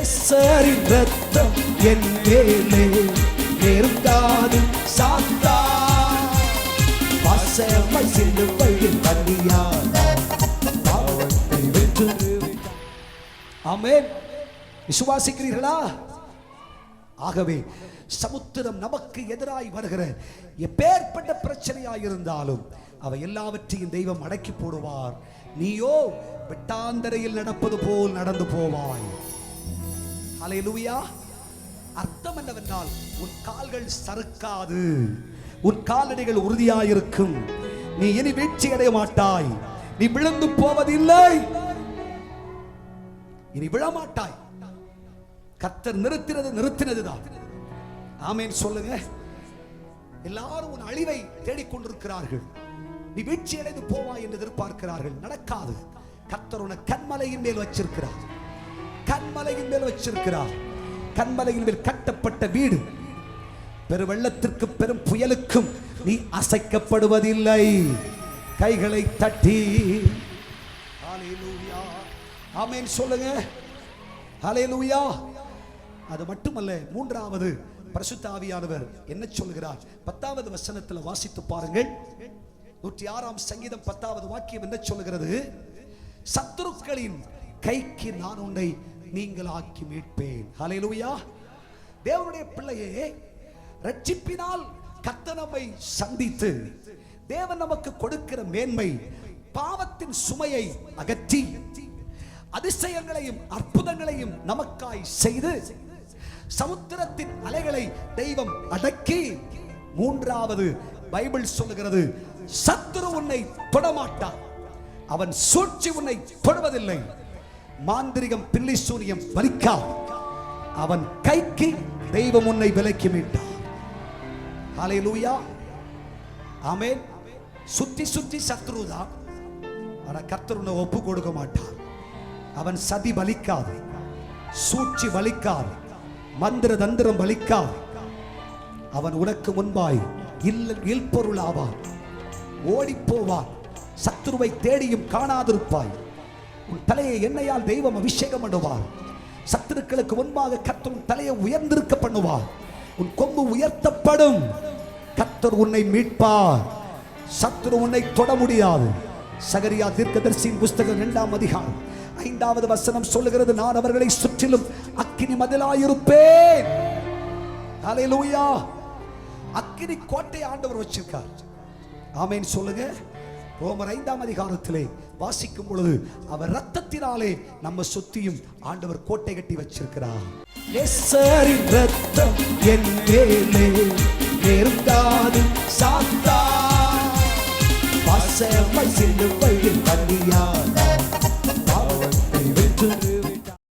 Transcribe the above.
நேசரின் ரத்தம் என் மேலே நெருங்காது சாத்தான். வாசமாய் சிலுவையில் பலியானார், பாவத்தை வென்று விட்டார். ஆமென். விசுவாசிக்கிறீர்களா? ஆகவே சமுத்திரம் நமக்கு எதிராய் வருகிற எப்பேற்பட்ட பிரச்சனையாய் இருந்தாலும் அவை எல்லாவற்றையும் தெய்வம் அடக்கி போடுவார். நீயோ வெட்டாந்தரையில் நடப்பது போல் நடந்து போவாய். ஹல்லேலூயா. அர்த்தம் என்னவென்றால் உன் கால்கள் சறுக்காது, உன் காலடிகள் உறுதியாயிருக்கும். நீ இனி வீழ்ச்சி அடைய மாட்டாய், நீ விழுந்து போவதில்லை, இனி விழமாட்டாய். கர்த்தர் நிறுத்தினதுதான். ஆமென் சொல்லுங்க. எல்லாரும் உன் அழிவை தேடிக்கொண்டிருக்கிறார்கள், நீ வீழ்ச்சி அடைந்து போவாய் என்று எதிர்பார்க்கிறார்கள். நடக்காது. கர்த்தர் உன்னை கன்மலையின் மேல் வச்சிருக்கிறார், கன்மலையின் மேல் வச்சிருக்கிறார். கன்மலையின் மேல் கட்டப்பட்ட வீடு பெரு வெள்ளத்திற்கு பெரும் புயலுக்கும் நீ அசைக்கப்படுவதில்லை. கைகளை தட்டி ஹல்லேலூயா ஆமென் சொல்லுங்க. ஹல்லேலூயா. அது மட்டுமல்ல, மூன்றாவது பரிசுத்த ஆவியானவர் என்ன சொல்கிறார்? 10வது வசனத்தில் வாசித்து பாருங்கள். 106ஆம் சங்கீதம் 10வது வாக்கியம் என்ன சொல்கிறது? சத்துருக்களின் கைக்கு நான் உன்னை நீங்களாக்கி மீட்பேன். ஹல்லேலூயா. தேவனுடைய பிள்ளையே, ரட்சிப்பினால் கர்த்தர் நம்மை சந்தித்து தேவன் நமக்கு கொடுக்கிற மேன்மை பாவத்தின் சுமையை அகற்றி அதிசயங்களையும் அற்புதங்களையும் நமக்காய் செய்து சமுத்திரத்தின் அலைகளை தெய்வம் அடக்கி, மூன்றாவது பைபிள் சொல்லுகிறது, சத்துரு உன்னை தொடமாட்டான், அவன் சூழ்ச்சி உன்னை தொடுவதில்லை. மாந்திரிகம் பில்லி சூனியம் பலிக்கா, அவன் கைக்கு தெய்வம் உன்னை விலக்கி மீட்டார். ஹல்லேலூயா. ஆமென். சுத்தி சுத்தி சத்ருதான், ஆனா கர்த்தர் உன்னை ஒப்பு கொடுக்க மாட்டார். அவன் சதி பலிக்காது, சூழ்ச்சி பலிக்காது, மந்திர தந்திரம் பலிக்காது. அவன் உனக்கு முன்பாய் இல்பொருள் ஆவான், ஓடி போவான். சத்துருவை தேடியும் காணாதிருப்பாய். உன் தலையை எண்ணெயால் தெய்வம் அபிஷேகம் பண்ணுவார். சத்துருக்களுக்கு முன்பாக கர்த்தர் உன் தலையை உயர்ந்திருக்க பண்ணுவார். உன் கொம்பு உயர்த்தப்படும். கர்த்தர் உன்னை மீட்பார். சத்துரு உன்னை தொட முடியாது. சகரியா தீர்க்கதரிசியின் புஸ்தகம் 2ஆம் அதிகாரம் 5வது வசனம் சொல்லுகிறது, நான் அவர்களை சுற்றிலும் அக்கினி மதிலாயிருப்பேன். ஹல்லேலூயா. அக்கினி கோட்டை ஆண்டவர் வச்சிருக்கார். ஆமென் சொல்லுங்க. ரோமர் 5ஆம் அதிகாரத்திலே வாசிக்கும் பொழுது அவர் ரத்தத்தினாலே நம்ம சுத்தியும் ஆண்டவர் கோட்டை கட்டி வச்சிருக்கிறார். நேசரின் ரத்தம் என் மேலே நெருங்காது சாத்தான். வாசமாய் சிலுவை